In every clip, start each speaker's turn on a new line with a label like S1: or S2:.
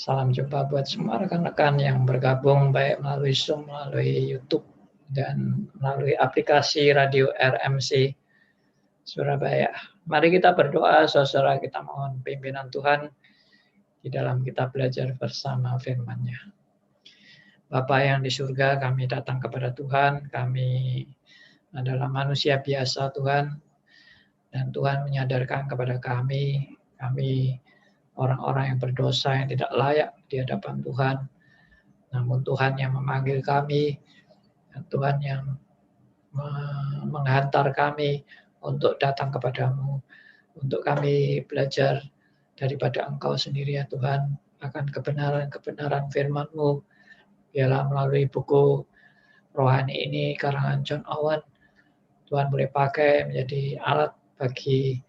S1: Salam jumpa buat semua rekan-rekan yang bergabung baik melalui Zoom, melalui YouTube, dan melalui aplikasi radio RMC Surabaya. Mari kita berdoa, saudara, kita mohon pimpinan Tuhan di dalam kita belajar bersama firman-Nya. Bapa yang di surga, kami datang kepada Tuhan, kami adalah manusia biasa Tuhan, dan Tuhan menyadarkan kepada kami orang-orang yang berdosa yang tidak layak di hadapan Tuhan. Namun Tuhan yang memanggil kami, dan Tuhan yang menghantar kami untuk datang kepadamu, untuk kami belajar daripada Engkau sendiri ya Tuhan, akan kebenaran-kebenaran firman-Mu. Biarlah melalui buku rohani ini karangan John Owen, Tuhan boleh pakai menjadi alat bagi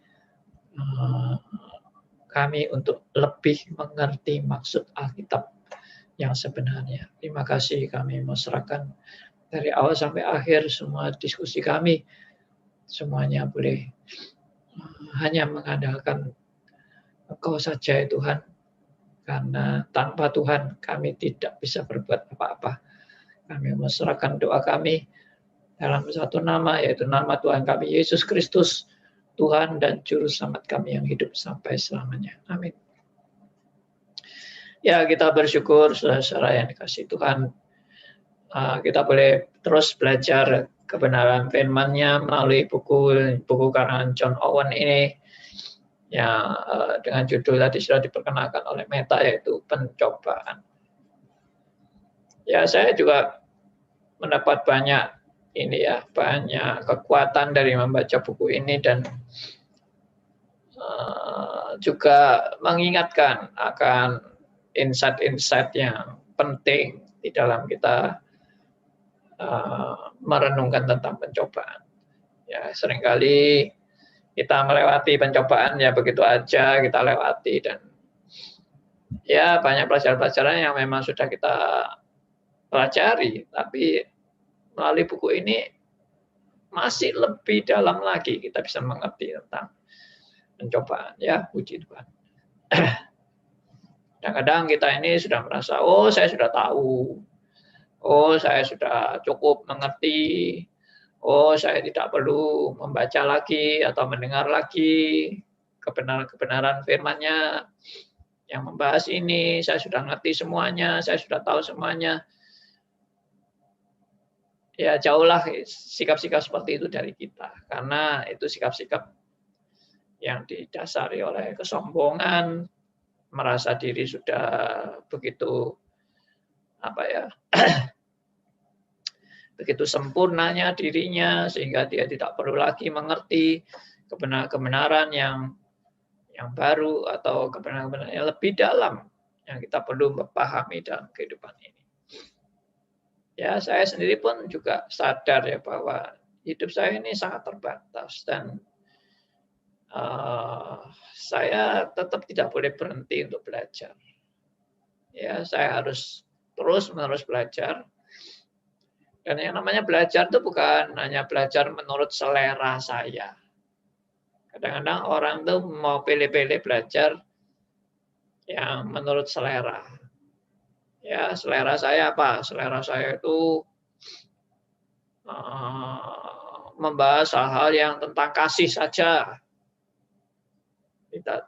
S1: kami untuk lebih mengerti maksud Alkitab yang sebenarnya. Terima kasih, kami mau serahkan dari awal sampai akhir semua diskusi kami, semuanya boleh hanya mengandalkan Engkau saja ya Tuhan, karena tanpa Tuhan kami tidak bisa berbuat apa-apa. Kami mau serahkan doa kami dalam satu nama, yaitu nama Tuhan kami Yesus Kristus, Tuhan dan Juru Selamat kami yang hidup sampai selamanya. Amin. Ya, kita bersyukur saudara-saudara yang dikasihi Tuhan. Kita boleh terus belajar kebenaran firman-Nya melalui buku karangan John Owen ini yang dengan judul tadi sudah diperkenalkan oleh Meta, yaitu pencobaan. Ya, saya juga mendapat banyak kekuatan dari membaca buku ini, dan juga mengingatkan akan insight-insight yang penting di dalam kita merenungkan tentang pencobaan. Ya, seringkali kita melewati pencobaan ya begitu aja kita lewati, dan ya banyak pelajaran-pelajaran yang memang sudah kita pelajari, tapi melalui buku ini masih lebih dalam lagi kita bisa mengerti tentang pencobaan. Ya, puji Tuhan. Kadang-kadang kita ini sudah merasa, saya sudah tahu, saya sudah cukup mengerti, saya tidak perlu membaca lagi atau mendengar lagi kebenaran firman-Nya yang membahas ini, saya sudah ngerti semuanya, saya sudah tahu semuanya. Ya, jauhlah sikap-sikap seperti itu dari kita, karena itu sikap-sikap yang didasari oleh kesombongan, merasa diri sudah begitu begitu sempurnanya dirinya sehingga dia tidak perlu lagi mengerti kebenaran yang baru atau kebenaran yang lebih dalam yang kita perlu memahami dalam kehidupan ini. Ya, saya sendiri pun juga sadar ya bahwa hidup saya ini sangat terbatas, dan saya tetap tidak boleh berhenti untuk belajar. Ya, saya harus terus-menerus belajar. Dan yang namanya belajar itu bukan hanya belajar menurut selera saya. Kadang-kadang orang tuh mau pilih-pilih belajar yang menurut selera. Ya, selera saya apa? Selera saya itu membahas hal-hal yang tentang kasih saja.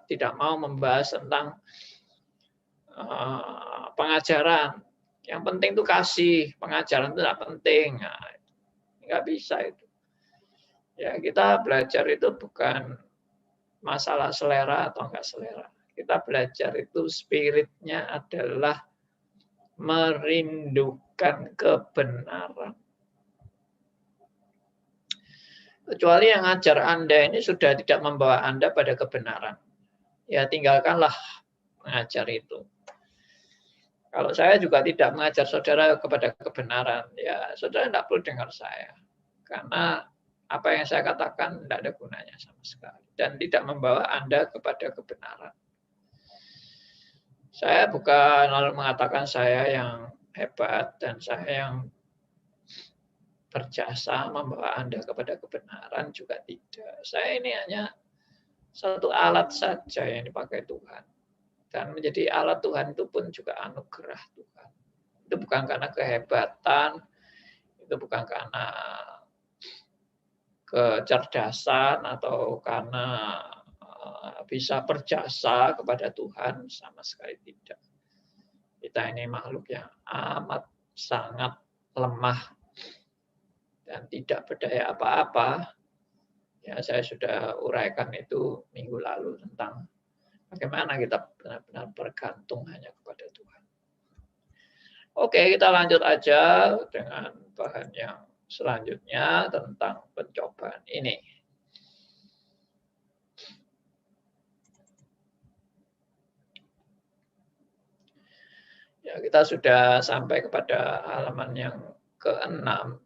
S1: Tidak mau membahas tentang pengajaran. Yang penting itu kasih, pengajaran itu tidak penting. Nah, nggak bisa itu. Ya, kita belajar itu bukan masalah selera atau enggak selera. Kita belajar itu spiritnya adalah merindukan kebenaran. Kecuali yang ngajar Anda ini sudah tidak membawa Anda pada kebenaran, ya tinggalkanlah mengajar itu. Kalau saya juga tidak mengajar saudara kepada kebenaran, ya saudara tidak perlu dengar saya. Karena apa yang saya katakan tidak ada gunanya sama sekali, dan tidak membawa Anda kepada kebenaran. Saya bukan lalu mengatakan saya yang hebat dan saya yang berjasa membawa Anda kepada kebenaran, juga tidak. Saya ini hanya satu alat saja yang dipakai Tuhan. Dan menjadi alat Tuhan itu pun juga anugerah Tuhan. Itu bukan karena kehebatan, itu bukan karena kecerdasan atau karena bisa berjasa kepada Tuhan, sama sekali tidak. Kita ini makhluk yang amat sangat lemah dan tidak berdaya apa-apa. Ya, saya sudah uraikan itu minggu lalu tentang bagaimana kita benar-benar bergantung hanya kepada Tuhan. Oke, kita lanjut aja dengan bahan yang selanjutnya tentang pencobaan ini. Ya, kita sudah sampai kepada halaman yang ke-6.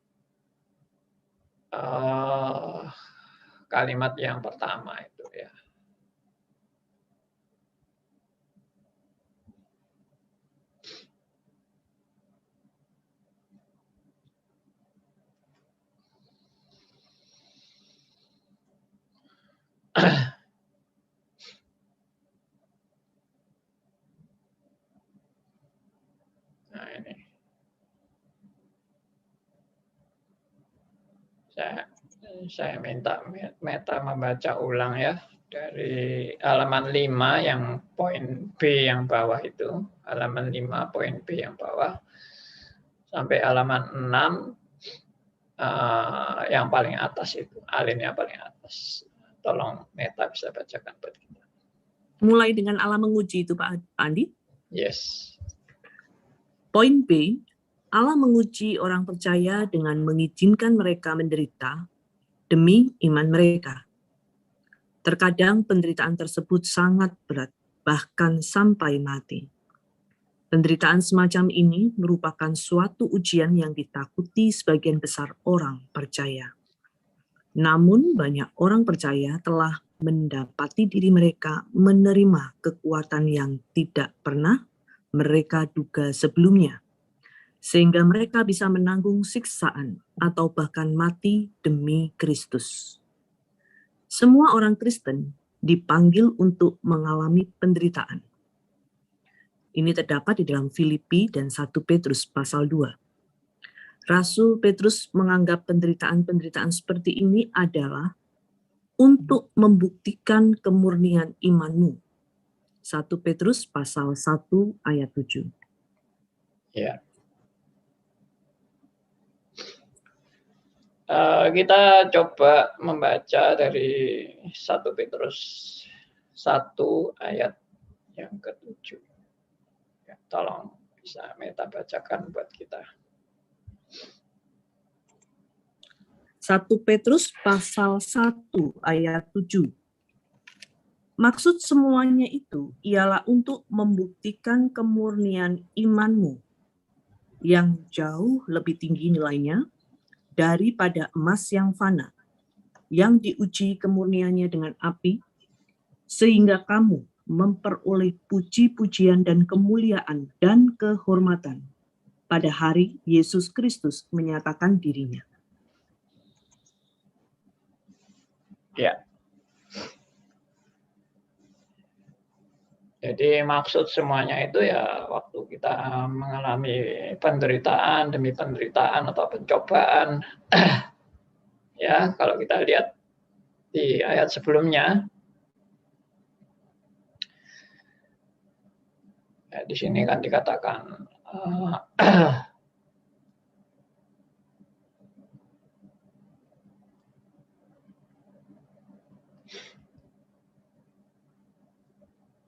S1: Kalimat yang pertama itu ya. Nah ini. Saya minta Meta membaca ulang ya. Dari halaman 5 yang poin B yang bawah itu. Halaman 5 poin B yang bawah. Sampai halaman 6 yang paling atas itu. Alinea paling atas. Tolong Meta bisa bacakan buat kita.
S2: Mulai dengan Allah menguji itu Pak Andi?
S1: Yes.
S2: Poin B, Allah menguji orang percaya dengan mengizinkan mereka menderita demi iman mereka. Terkadang penderitaan tersebut sangat berat, bahkan sampai mati. Penderitaan semacam ini merupakan suatu ujian yang ditakuti sebagian besar orang percaya. Namun banyak orang percaya telah mendapati diri mereka menerima kekuatan yang tidak pernah mereka duga sebelumnya, sehingga mereka bisa menanggung siksaan atau bahkan mati demi Kristus. Semua orang Kristen dipanggil untuk mengalami penderitaan. Ini terdapat di dalam Filipi dan 1 Petrus pasal 2. Rasul Petrus menganggap penderitaan-penderitaan seperti ini adalah untuk membuktikan kemurnian imanmu. 1 Petrus pasal 1 ayat 7.
S1: Ya. Kita coba membaca dari 1 Petrus 1 ayat yang ke-7. Ya, tolong bisa Meta bacakan buat kita.
S2: 1 Petrus pasal 1 ayat 7. Maksud semuanya itu ialah untuk membuktikan kemurnian imanmu yang jauh lebih tinggi nilainya daripada emas yang fana, yang diuji kemurniannya dengan api, sehingga kamu memperoleh puji-pujian dan kemuliaan dan kehormatan pada hari Yesus Kristus menyatakan dirinya.
S1: Ya. Jadi maksud semuanya itu ya waktu kita mengalami penderitaan demi penderitaan atau pencobaan. Ya, kalau kita lihat di ayat sebelumnya, ya, di sini kan dikatakan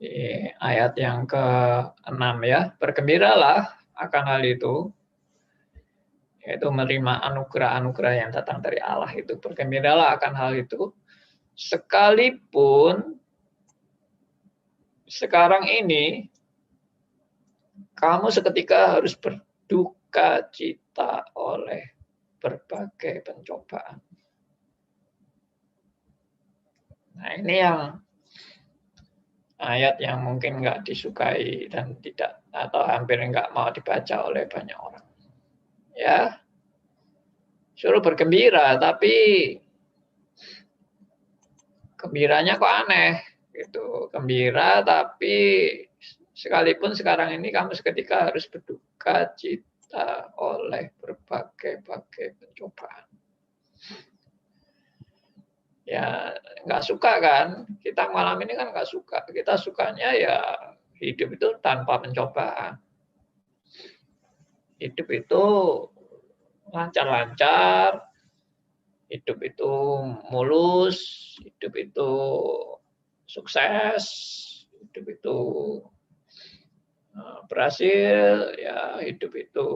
S1: di ayat yang ke-6 ya, bergembiralah akan hal itu, yaitu menerima anugerah-anugerah yang datang dari Allah itu. Bergembiralah akan hal itu, sekalipun sekarang ini kamu seketika harus berduka cita oleh berbagai pencobaan. Nah ini yang ayat yang mungkin nggak disukai dan tidak atau hampir nggak mau dibaca oleh banyak orang. Ya, suruh bergembira, tapi gembiranya kok aneh, gitu. Gembira tapi sekalipun sekarang ini kamu seketika harus berduka cita oleh berbagai-bagai pencobaan. Ya, nggak suka kan? Kita malam ini kan nggak suka. Kita sukanya ya hidup itu tanpa pencobaan. Hidup itu lancar-lancar, hidup itu mulus, hidup itu sukses, hidup itu berhasil, ya hidup itu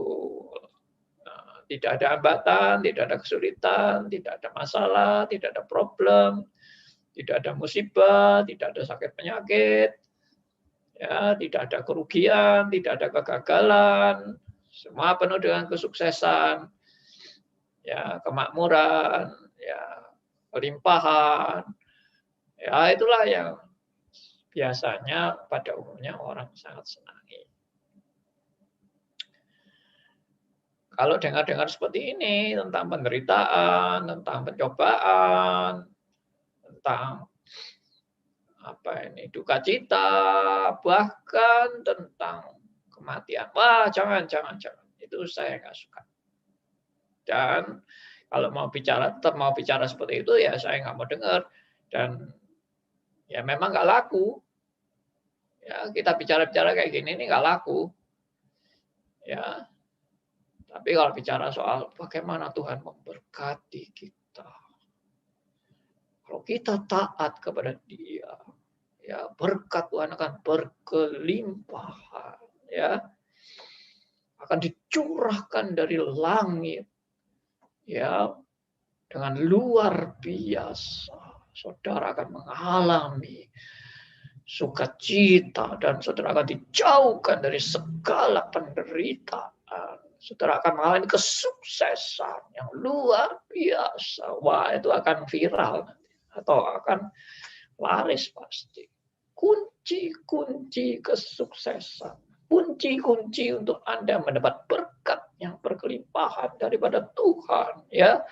S1: tidak ada hambatan, tidak ada kesulitan, tidak ada masalah, tidak ada problem, tidak ada musibah, tidak ada sakit penyakit, ya tidak ada kerugian, tidak ada kegagalan, semua penuh dengan kesuksesan, ya kemakmuran, ya kelimpahan, ya itulah yang biasanya pada umumnya orang sangat senangi. Kalau dengar-dengar seperti ini tentang penderitaan, tentang pencobaan, tentang duka cita, bahkan tentang kematian, wah jangan. Itu saya nggak suka. Dan kalau tetap mau bicara seperti itu ya saya nggak mau dengar. Dan ya memang nggak laku. Ya kita bicara kayak gini ini nggak laku. Ya. Tapi kalau bicara soal bagaimana Tuhan memberkati kita, kalau kita taat kepada Dia, ya berkat Tuhan akan berkelimpahan, ya akan dicurahkan dari langit, ya dengan luar biasa. Saudara akan mengalami sukacita dan saudara akan dijauhkan dari segala penderitaan. Saudara akan mengalami kesuksesan yang luar biasa. Wah, itu akan viral atau akan laris pasti. Kunci-kunci kesuksesan. Kunci-kunci untuk Anda mendapat berkat yang berkelimpahan daripada Tuhan. Ya,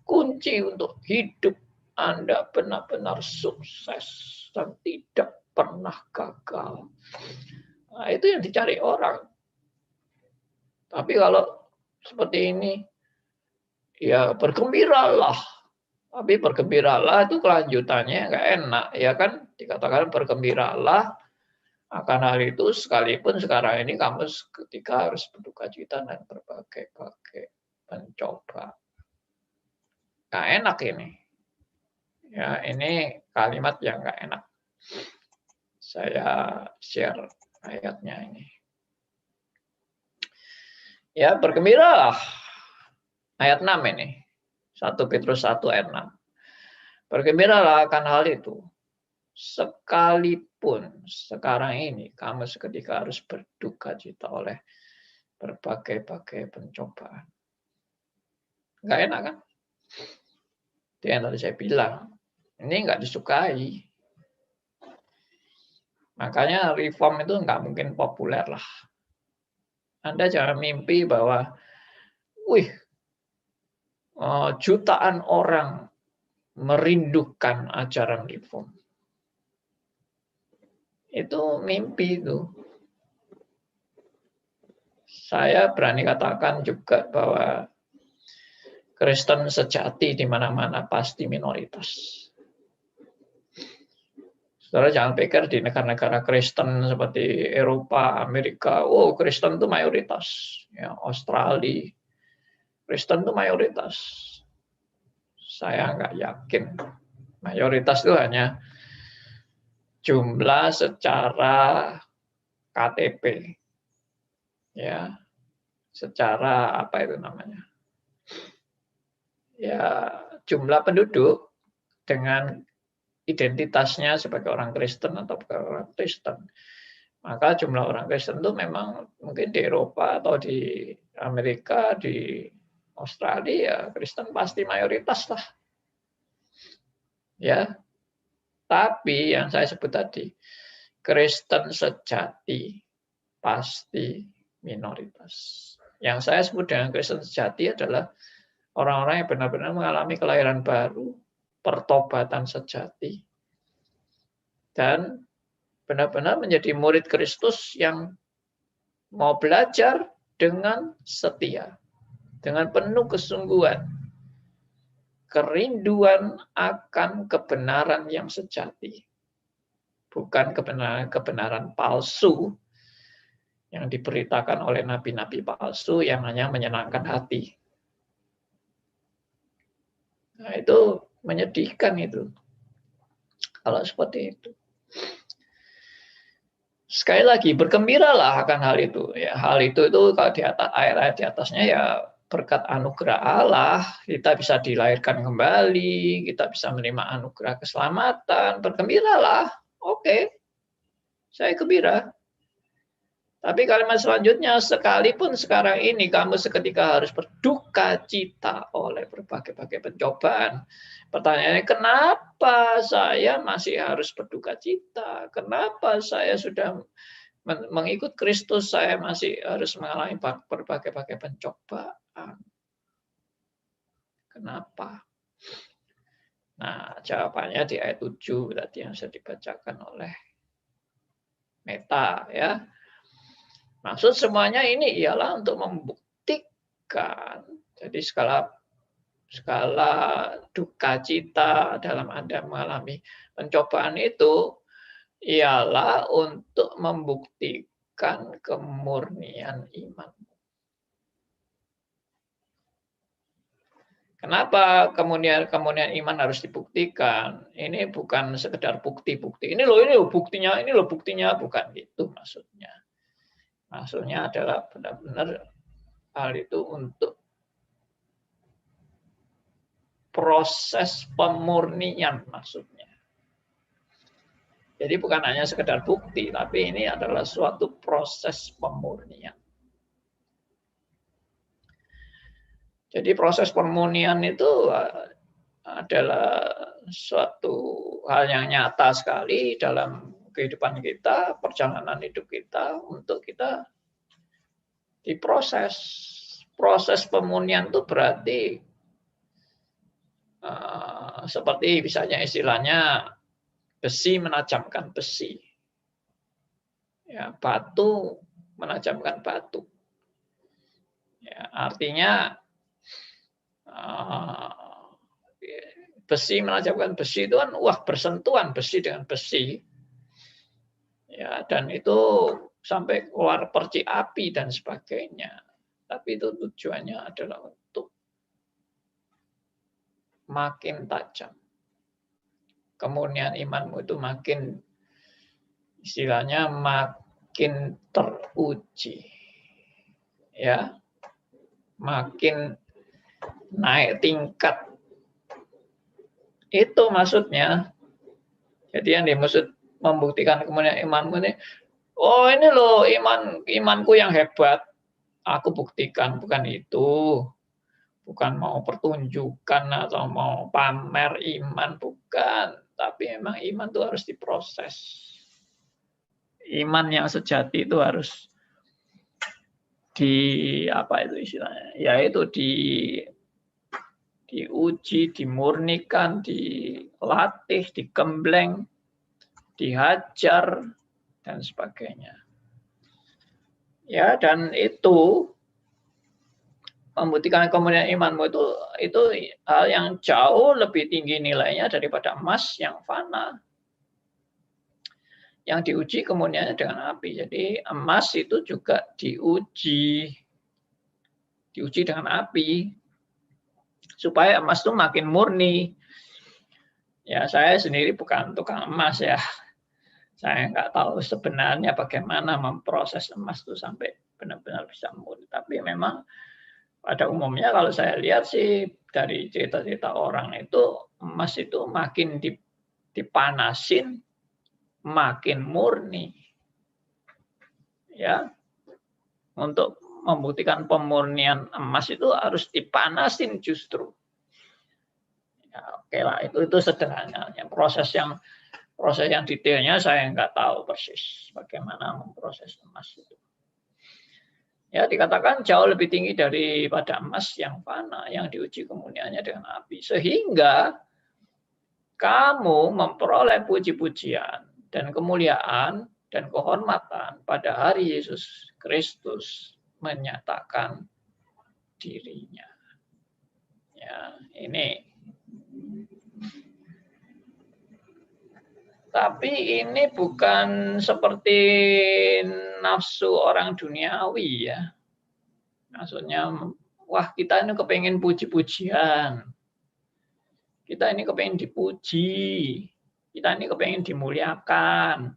S1: kunci untuk hidup Anda benar-benar sukses dan tidak pernah gagal. Nah, itu yang dicari orang. Tapi kalau seperti ini, ya bergembiralah. Tapi bergembiralah itu kelanjutannya nggak enak, ya kan? Dikatakan bergembiralah akan hal itu sekalipun sekarang ini kamu ketika harus berduka cita dan berbagai-bagai mencoba. Nggak enak ini. Ya ini kalimat yang nggak enak. Saya share ayatnya ini. Ya, bergembiralah. Ayat 6 ini. 1 Petrus 1 ayat 6. Bergembiralah akan hal itu. Sekalipun sekarang ini kamu seketika harus berduka cita oleh berbagai-bagai pencobaan. Nggak enak kan? Itu yang tadi saya bilang. Ini nggak disukai. Makanya reform itu nggak mungkin populer lah. Anda jangan mimpi bahwa jutaan orang merindukan ajaran reform. Itu mimpi itu. Saya berani katakan juga bahwa Kristen sejati di mana-mana pasti minoritas. Saudara jangan pikir di negara-negara Kristen seperti Eropa, Amerika, Kristen itu mayoritas. Ya, Australia, Kristen itu mayoritas. Saya nggak yakin. Mayoritas itu hanya jumlah secara KTP. Ya, secara apa itu namanya? Ya, jumlah penduduk dengan identitasnya sebagai orang Kristen atau bukan orang Kristen. Maka jumlah orang Kristen itu memang mungkin di Eropa atau di Amerika, di Australia, Kristen pasti mayoritas lah. Ya. Tapi yang saya sebut tadi, Kristen sejati pasti minoritas. Yang saya sebut dengan Kristen sejati adalah orang-orang yang benar-benar mengalami kelahiran baru, pertobatan sejati, dan benar-benar menjadi murid Kristus yang mau belajar dengan setia, dengan penuh kesungguhan, kerinduan akan kebenaran yang sejati, bukan kebenaran palsu yang diberitakan oleh nabi-nabi palsu yang hanya menyenangkan hati. Nah, itu menyedihkan itu, kalau seperti itu. Sekali lagi, bergembiralah akan hal itu. Ya, hal itu kalau di atas ayat-ayat di atasnya ya berkat anugerah Allah, kita bisa dilahirkan kembali, kita bisa menerima anugerah keselamatan, bergembiralah. Oke, saya gembira. Tapi kalimat selanjutnya, sekalipun sekarang ini kamu seketika harus berduka cita oleh berbagai-bagai pencobaan. Pertanyaannya, kenapa saya masih harus berduka cita? Kenapa saya sudah mengikut Kristus, saya masih harus mengalami berbagai-bagai pencobaan? Kenapa? Nah, jawabannya di ayat 7 tadi yang sudah dibacakan oleh Meta, ya. Maksud semuanya ini ialah untuk membuktikan, jadi skala duka cita dalam Anda mengalami pencobaan itu ialah untuk membuktikan kemurnian iman. Kenapa kemurnian iman harus dibuktikan? Ini bukan sekedar bukti-bukti. Ini loh buktinya, bukan itu maksudnya. Maksudnya adalah benar-benar hal itu untuk proses pemurnian maksudnya. Jadi bukan hanya sekedar bukti, tapi ini adalah suatu proses pemurnian. Jadi proses pemurnian itu adalah suatu hal yang nyata sekali dalam kehidupan kita, perjalanan hidup kita, untuk kita diproses. Proses pemurnian itu berarti seperti misalnya istilahnya besi menajamkan besi, ya, batu menajamkan batu. Ya, artinya besi menajamkan besi itu kan bersentuhan besi dengan besi. Ya, dan itu sampai keluar perci api dan sebagainya. Tapi itu tujuannya adalah untuk makin tajam. Kemurnian imanmu itu makin, istilahnya makin teruji. Ya. Makin naik tingkat. Itu maksudnya. Jadi yang dimaksud membuktikan kemurnian imanmu ini, oh ini loh imanku yang hebat, aku buktikan, bukan itu. Bukan mau pertunjukan atau mau pamer iman, bukan. Tapi memang iman itu harus diproses. Iman yang sejati itu harus yaitu diuji, dimurnikan, dilatih, digembleng, dihajar, dan sebagainya. Ya, dan itu membuktikan kemurnian imanmu itu hal yang jauh lebih tinggi nilainya daripada emas yang fana, yang diuji kemurniannya dengan api. Jadi emas itu juga diuji dengan api supaya emas itu makin murni. Ya, saya sendiri bukan tukang emas ya. Saya nggak tahu sebenarnya bagaimana memproses emas itu sampai benar-benar bisa murni. Tapi memang pada umumnya kalau saya lihat sih dari cerita-cerita orang itu, emas itu makin dipanasin makin murni. Ya. Untuk membuktikan pemurnian emas itu harus dipanasin justru. Ya, oke lah, itu sederhananya. Proses yang detailnya saya nggak tahu persis bagaimana memproses emas itu. Ya, dikatakan jauh lebih tinggi daripada emas yang fana, yang diuji kemurniannya dengan api. Sehingga kamu memperoleh puji-pujian dan kemuliaan dan kehormatan pada hari Yesus Kristus menyatakan dirinya. Ya, ini. Tapi ini bukan seperti nafsu orang duniawi ya. Maksudnya, wah kita ini kepengen puji-pujian. Kita ini kepengen dipuji. Kita ini kepengen dimuliakan.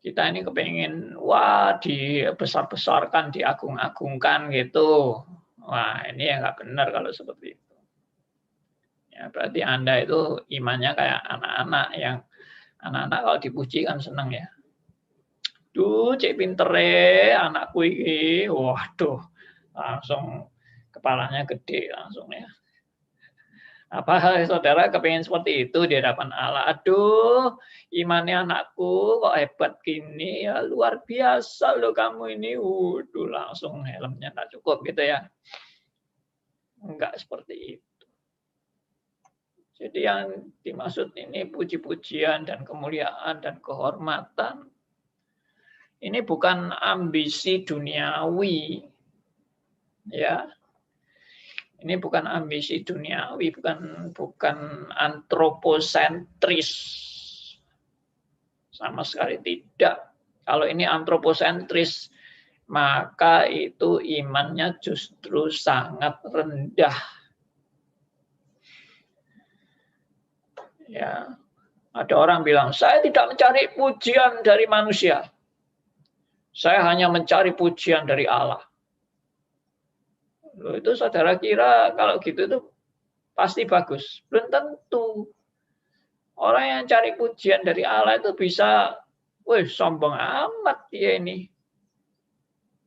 S1: Kita ini kepengen, wah dibesar-besarkan, diagung-agungkan gitu. Wah ini ya nggak benar kalau seperti itu. Ya, berarti Anda itu imannya kayak anak-anak yang anak-anak kalau dipuji kan senang ya. Duh, cek pintere anakku ini. Waduh, langsung kepalanya gede langsung ya. Apa saudara kepengen seperti itu di hadapan Allah? Aduh, imannya anakku kok hebat gini ya, luar biasa loh kamu ini. Waduh, langsung helmnya nggak cukup gitu ya. Enggak seperti itu. Jadi yang dimaksud ini puji-pujian dan kemuliaan dan kehormatan. Ini bukan ambisi duniawi. Ya. Ini bukan ambisi duniawi, bukan antroposentris. Sama sekali tidak. Kalau ini antroposentris, maka itu imannya justru sangat rendah. Ya, ada orang bilang, saya tidak mencari pujian dari manusia. Saya hanya mencari pujian dari Allah. Loh, itu saudara kira kalau gitu itu pasti bagus? Belum tentu. Orang yang cari pujian dari Allah itu bisa, wih sombong amat dia ini.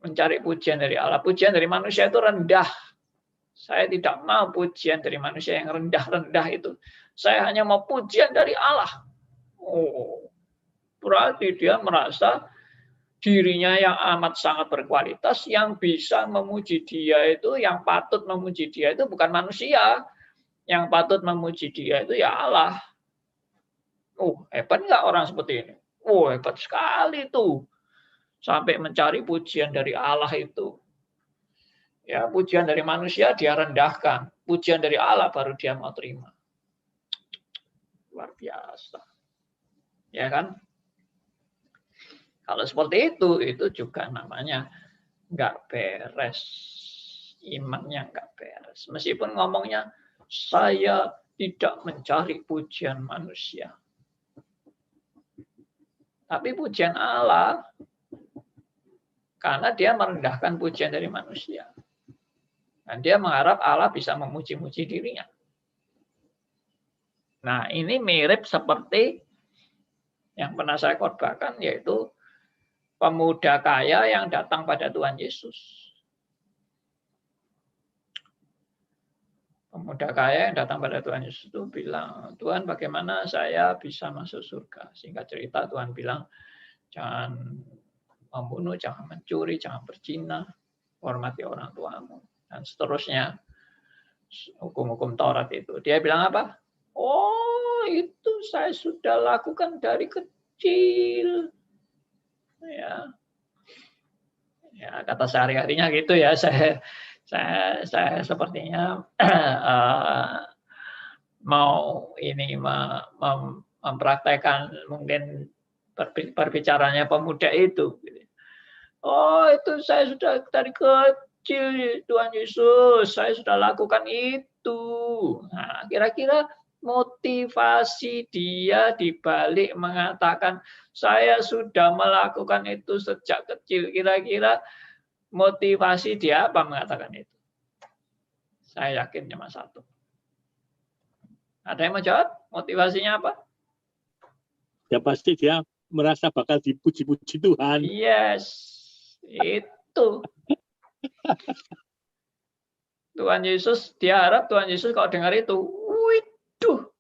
S1: Mencari pujian dari Allah. Pujian dari manusia itu rendah. Saya tidak mau pujian dari manusia yang rendah-rendah itu. Saya hanya mau pujian dari Allah. Oh, berarti dia merasa dirinya yang amat sangat berkualitas, yang bisa memuji dia itu, yang patut memuji dia itu bukan manusia. Yang patut memuji dia itu ya Allah. Oh, hebat nggak orang seperti ini? Oh, hebat sekali tuh. Sampai mencari pujian dari Allah itu. Ya, pujian dari manusia dia rendahkan. Pujian dari Allah baru dia mau terima. Luar biasa. Ya kan? Kalau seperti itu juga namanya nggak beres. Imannya nggak beres. Meskipun ngomongnya, saya tidak mencari pujian manusia. Tapi pujian Allah, karena dia merendahkan pujian dari manusia. Dan dia mengharap Allah bisa memuji-muji dirinya. Nah, ini mirip seperti yang pernah saya khotbahkan, yaitu pemuda kaya yang datang pada Tuhan Yesus. Pemuda kaya yang datang pada Tuhan Yesus itu bilang, Tuhan bagaimana saya bisa masuk surga? Singkat cerita Tuhan bilang, jangan membunuh, jangan mencuri, jangan berzina, hormati orang tuamu. Dan seterusnya, hukum-hukum Taurat itu. Dia bilang apa? Oh, itu saya sudah lakukan dari kecil. Ya, kata sehari-harinya gitu ya. Saya sepertinya mau ini mempraktekkan mungkin perbicaranya pemuda itu. Oh, itu saya sudah dari kecil, Tuhan Yesus, saya sudah lakukan itu. Nah, kira-kira motivasi dia dibalik mengatakan, saya sudah melakukan itu sejak kecil. Kira-kira motivasi dia apa mengatakan itu? Saya yakin cuma satu. Ada yang mau jawab? Motivasinya apa?
S3: Ya pasti dia merasa bakal dipuji-puji Tuhan.
S1: Yes. Itu Tuhan Yesus, dia harap Tuhan Yesus kalau dengar itu, widuh,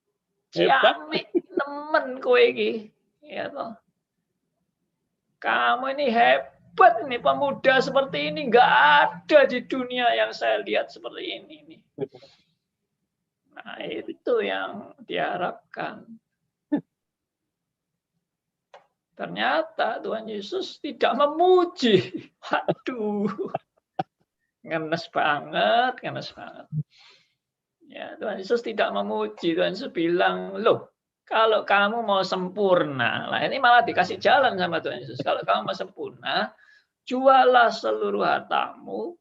S1: ciamik nemen kowe iki. Ya toh. Kamu ini hebat ini, pemuda seperti ini nggak ada di dunia yang saya lihat seperti ini. Nah, itu yang diharapkan. Ternyata Tuhan Yesus tidak memuji. Aduh, ngenes banget, ngenes banget. Ya, Tuhan Yesus tidak memuji. Tuhan Yesus bilang, loh, kalau kamu mau sempurna, nah ini malah dikasih jalan sama Tuhan Yesus. Kalau kamu mau sempurna, jualah seluruh hartamu,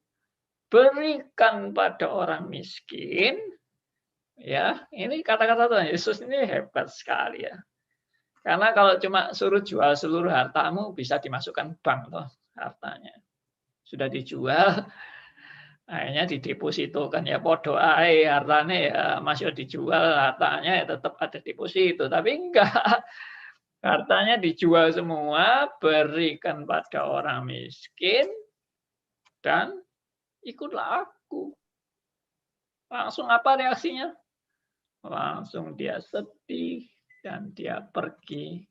S1: berikan pada orang miskin. Ya, ini kata-kata Tuhan Yesus ini hebat sekali ya. Karena kalau cuma suruh jual seluruh hartamu, bisa dimasukkan bank toh hartanya. Sudah dijual, akhirnya didepositokan ya podo ae hartanya ya masih dijual, hartanya ya tetap ada deposito. Tapi enggak, hartanya dijual semua, berikan pada orang miskin, dan ikutlah aku. Langsung apa reaksinya? Langsung dia sedih. Dan dia pergi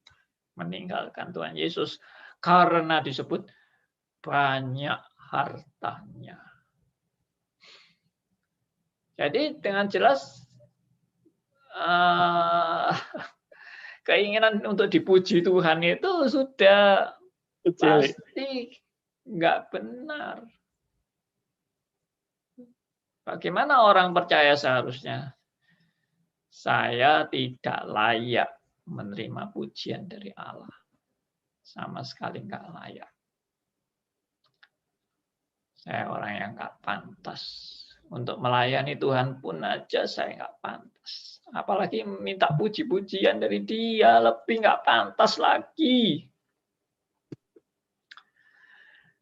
S1: meninggalkan Tuhan Yesus karena disebut banyak hartanya. Jadi dengan jelas keinginan untuk dipuji Tuhan itu sudah pasti nggak benar. Bagaimana orang percaya seharusnya? Saya tidak layak menerima pujian dari Allah. Sama sekali nggak layak. Saya orang yang nggak pantas. Untuk melayani Tuhan pun aja saya nggak pantas. Apalagi minta puji-pujian dari Dia, lebih nggak pantas lagi.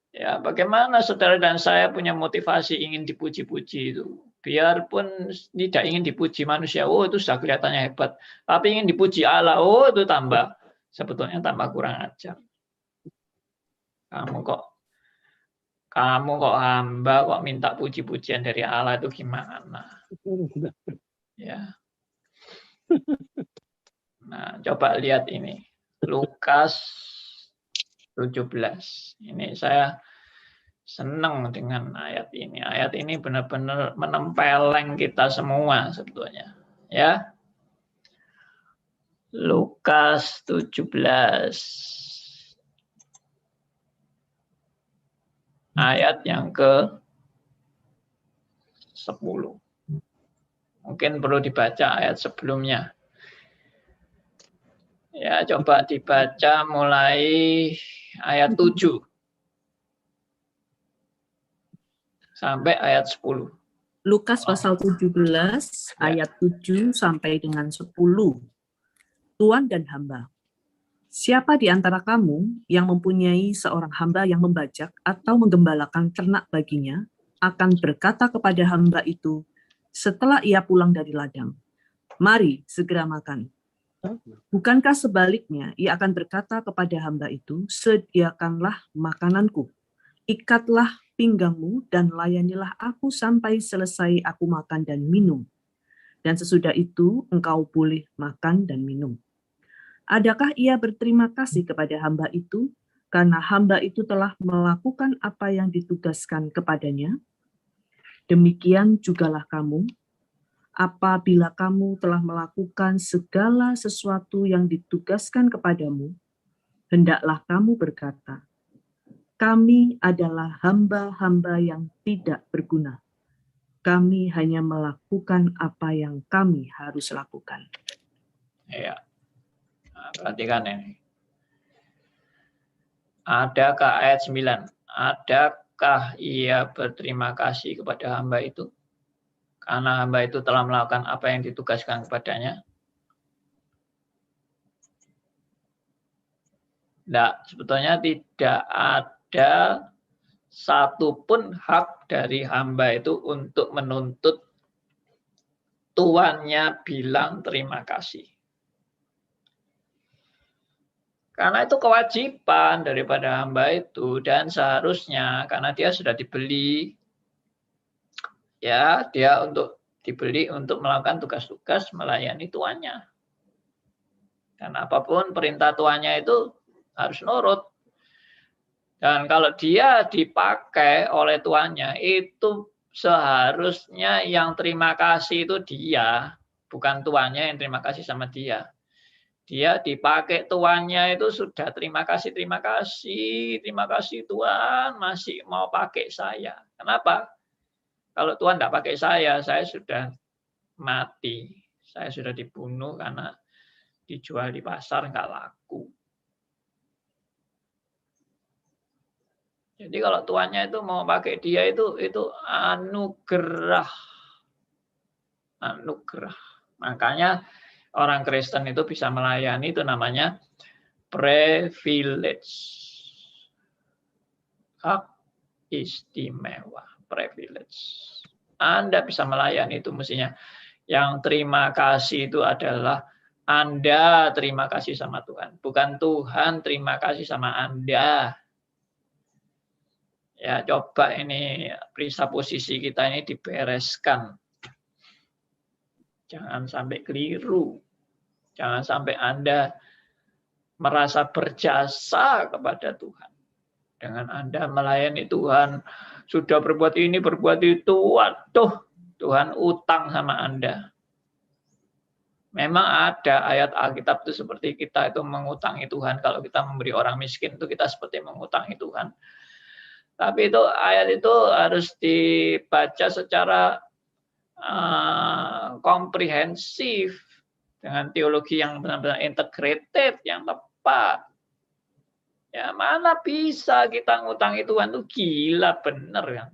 S1: Ya, bagaimana saudara dan saya punya motivasi ingin dipuji-puji itu? Biarpun tidak ingin dipuji manusia, oh itu sudah kelihatannya hebat. Tapi ingin dipuji Allah, oh itu sebetulnya tambah kurang ajar. Kamu kok hamba kok minta puji-pujian dari Allah itu gimana? Ya. Nah, coba lihat ini. Lukas 17. Ini saya senang dengan ayat ini. Ayat ini benar-benar menempeleng kita semua sebetulnya. Ya. Lukas 17. Ayat yang ke-10. Mungkin perlu dibaca ayat sebelumnya. Ya, coba dibaca mulai ayat 7. Sampai ayat 10.
S2: Lukas pasal 17 ayat 7 sampai dengan 10. Tuan dan hamba. Siapa di antara kamu yang mempunyai seorang hamba yang membajak atau menggembalakan ternak baginya akan berkata kepada hamba itu setelah ia pulang dari ladang, "Mari segera makan." Bukankah sebaliknya ia akan berkata kepada hamba itu, "Sediakanlah makananku, ikatlah pinggangmu dan layanilah aku sampai selesai aku makan dan minum. Dan sesudah itu engkau boleh makan dan minum." Adakah ia berterima kasih kepada hamba itu karena hamba itu telah melakukan apa yang ditugaskan kepadanya? Demikian jugalah kamu, apabila kamu telah melakukan segala sesuatu yang ditugaskan kepadamu, hendaklah kamu berkata, "Kami adalah hamba-hamba yang tidak berguna. Kami hanya melakukan apa yang kami harus lakukan."
S1: Ya. Nah, perhatikan ini. Adakah ayat 9? Adakah ia berterima kasih kepada hamba itu? Karena hamba itu telah melakukan apa yang ditugaskan kepadanya. Tidak, sebetulnya tidak ada satupun hak dari hamba itu untuk menuntut tuannya bilang terima kasih. Karena itu kewajiban daripada hamba itu, dan seharusnya karena dia sudah dibeli, ya dia dibeli untuk melakukan tugas-tugas melayani tuannya. Dan apapun perintah tuannya itu harus nurut. Dan kalau dia dipakai oleh tuannya, itu seharusnya yang terima kasih itu dia, bukan tuannya yang terima kasih sama dia. Dia dipakai tuannya itu sudah terima kasih Tuhan masih mau pakai saya. Kenapa? Kalau Tuhan tidak pakai saya sudah mati. Saya sudah dibunuh karena dijual di pasar nggak laku. Jadi kalau tuannya itu mau pakai dia itu anugerah. Anugerah. Makanya orang Kristen itu bisa melayani itu namanya privilege. Hak istimewa, privilege. Anda bisa melayani itu mestinya. Yang terima kasih itu adalah Anda terima kasih sama Tuhan. Bukan Tuhan terima kasih sama Anda. Ya, coba ini periksa posisi kita ini dibereskan. Jangan sampai keliru. Jangan sampai Anda merasa berjasa kepada Tuhan. Dengan Anda melayani Tuhan, sudah berbuat ini, berbuat itu, waduh, Tuhan utang sama Anda. Memang ada ayat Alkitab itu seperti kita itu mengutangi Tuhan. Kalau kita memberi orang miskin itu kita seperti mengutangi Tuhan. Tapi itu ayat itu harus dibaca secara komprehensif dengan teologi yang benar-benar integrated, yang tepat. Ya mana bisa kita ngutangi Tuhan itu gila bener kan?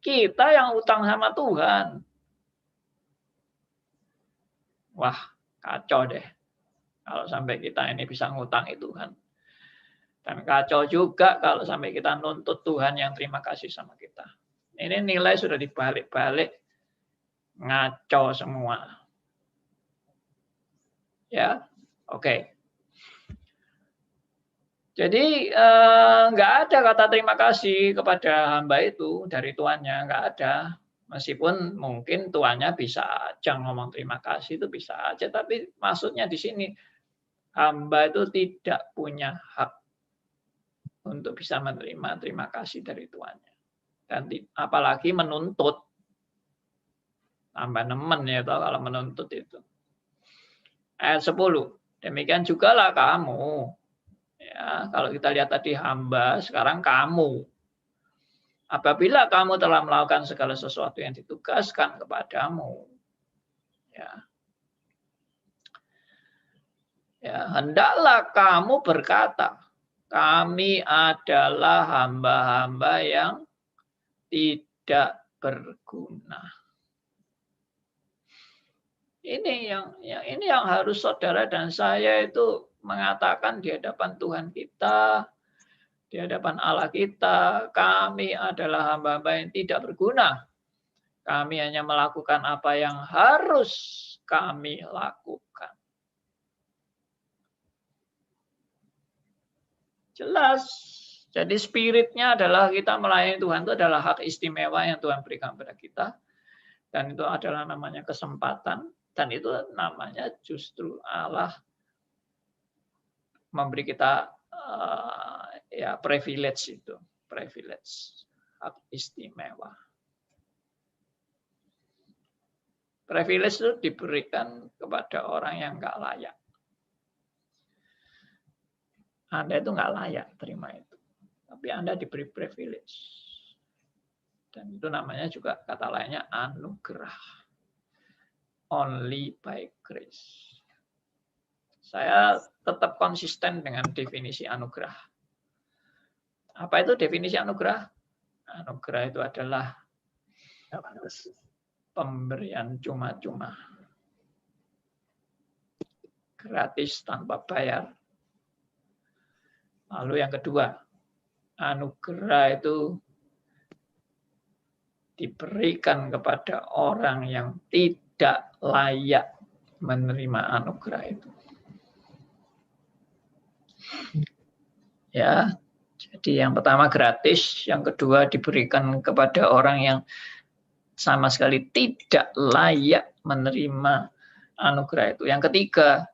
S1: Kita yang utang sama Tuhan. Wah kacau deh kalau sampai kita ini bisa ngutangi Tuhan. Dan kacau juga kalau sampai kita nuntut Tuhan yang terima kasih sama kita. Ini nilai sudah dibalik-balik, ngaco semua. Ya, oke. Jadi nggak ada kata terima kasih kepada hamba itu dari tuannya, nggak ada. Meskipun mungkin tuannya bisa aja ngomong terima kasih itu bisa aja, tapi maksudnya di sini hamba itu tidak punya hak untuk bisa menerima terima kasih dari tuannya. Dan apalagi menuntut. Tambah nemen ya kalau menuntut itu. Ayat 10. Demikian jugalah kamu. Ya, kalau kita lihat tadi hamba, sekarang kamu. Apabila kamu telah melakukan segala sesuatu yang ditugaskan kepadamu. Ya. Ya, hendaklah kamu berkata, kami adalah hamba-hamba yang tidak berguna. Ini yang harus saudara dan saya itu mengatakan di hadapan Tuhan kita, di hadapan Allah kita, kami adalah hamba-hamba yang tidak berguna. Kami hanya melakukan apa yang harus kami lakukan. Jelas. Jadi spiritnya adalah kita melayani Tuhan itu adalah hak istimewa yang Tuhan berikan kepada kita. Dan itu adalah namanya kesempatan. Dan itu namanya justru Allah memberi kita ya privilege itu. Privilege. Hak istimewa. Privilege itu diberikan kepada orang yang nggak layak. Anda itu nggak layak terima itu. Tapi Anda diberi privilege. Dan itu namanya juga kata lainnya anugerah. Only by grace. Saya tetap konsisten dengan definisi anugerah. Apa itu definisi anugerah? Anugerah itu adalah pemberian cuma-cuma. Gratis tanpa bayar. Lalu yang kedua, anugerah itu diberikan kepada orang yang tidak layak menerima anugerah itu. Ya, jadi yang pertama gratis, yang kedua diberikan kepada orang yang sama sekali tidak layak menerima anugerah itu. Yang ketiga,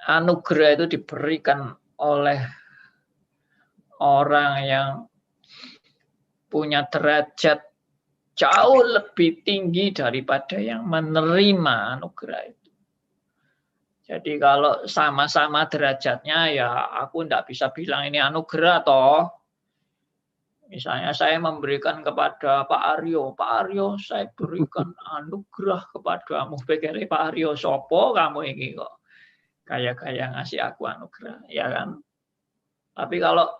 S1: anugerah itu diberikan oleh orang yang punya derajat jauh lebih tinggi daripada yang menerima anugerah itu. Jadi kalau sama-sama derajatnya ya aku tidak bisa bilang ini anugerah toh. Misalnya saya memberikan kepada Pak Aryo, Pak Aryo saya berikan anugerah kepadamu. Pikirnya Pak Aryo sopo kamu ini kok kayak ngasih aku anugerah, ya kan? Tapi kalau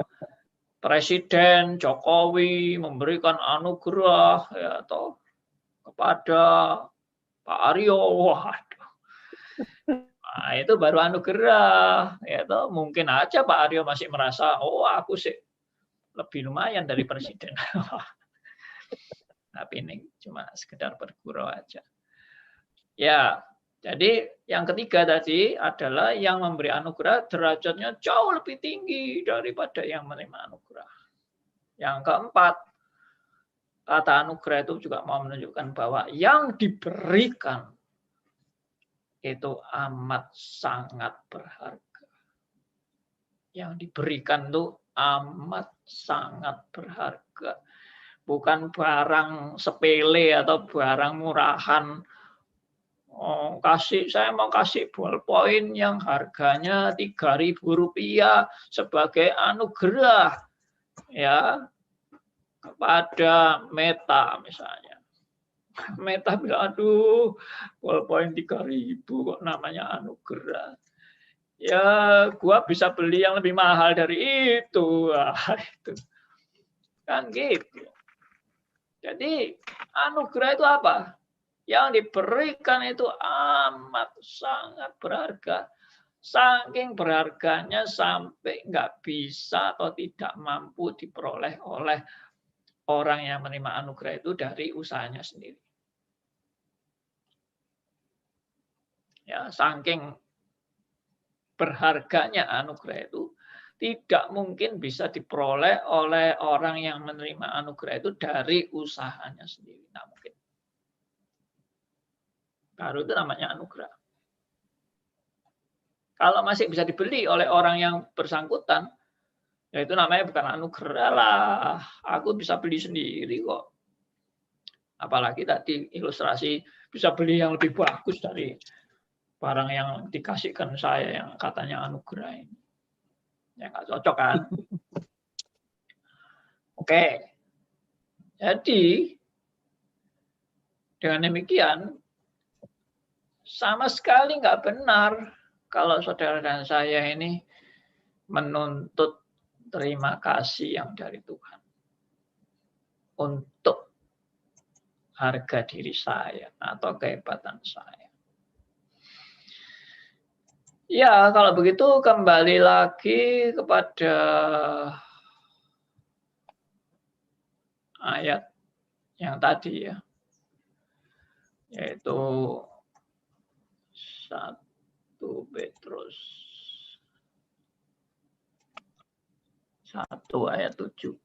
S1: Presiden Jokowi memberikan anugerah ya toh kepada Pak Aryo, waduh. Nah, itu baru anugerah, ya toh mungkin aja Pak Aryo masih merasa, oh aku sih lebih lumayan dari presiden. Tapi ini cuma sekedar bergurau aja. Ya, jadi yang ketiga tadi adalah yang memberi anugerah derajatnya jauh lebih tinggi daripada yang menerima anugerah. Yang keempat, kata anugerah itu juga mau menunjukkan bahwa yang diberikan itu amat sangat berharga. Yang diberikan itu amat sangat berharga. Bukan barang sepele atau barang murahan. Oh, saya mau kasih ballpoint yang harganya Rp3.000 sebagai anugerah ya kepada Meta misalnya. Meta bilang, aduh, ballpoint 3.000 kok namanya anugerah. Ya, gua bisa beli yang lebih mahal dari itu. Wah, itu. Kan gitu. Jadi, anugerah itu apa? Yang diberikan itu amat sangat berharga. Saking berharganya sampai nggak bisa atau tidak mampu diperoleh oleh orang yang menerima anugerah itu dari usahanya sendiri. Ya, saking berharganya anugerah itu tidak mungkin bisa diperoleh oleh orang yang menerima anugerah itu dari usahanya sendiri. Nggak mungkin. Baru itu namanya anugerah. Kalau masih bisa dibeli oleh orang yang bersangkutan, ya itu namanya bukan anugerah lah. Aku bisa beli sendiri kok. Apalagi tadi ilustrasi bisa beli yang lebih bagus dari barang yang dikasihkan saya yang katanya anugerah ini. Ya nggak cocok kan? Oke. Jadi dengan demikian sama sekali nggak benar kalau saudara dan saya ini menuntut terima kasih yang dari Tuhan untuk harga diri saya atau kehebatan saya. Ya, kalau begitu kembali lagi kepada ayat yang tadi ya, yaitu 1 Petrus 1 ayat 7.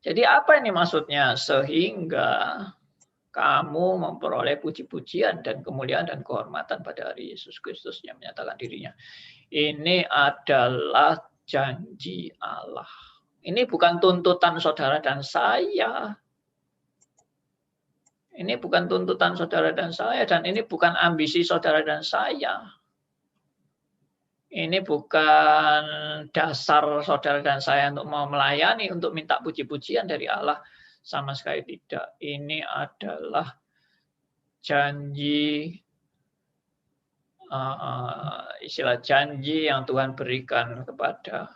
S1: Jadi apa ini maksudnya? Sehingga kamu memperoleh puji-pujian dan kemuliaan dan kehormatan pada hari Yesus Kristus yang menyatakan dirinya. Ini adalah janji Allah. Ini bukan tuntutan saudara dan saya. Ini bukan tuntutan saudara dan saya, dan ini bukan ambisi saudara dan saya. Ini bukan dasar saudara dan saya untuk mau melayani, untuk minta puji-pujian dari Allah. Sama sekali tidak. Ini adalah janji, istilah janji yang Tuhan berikan kepada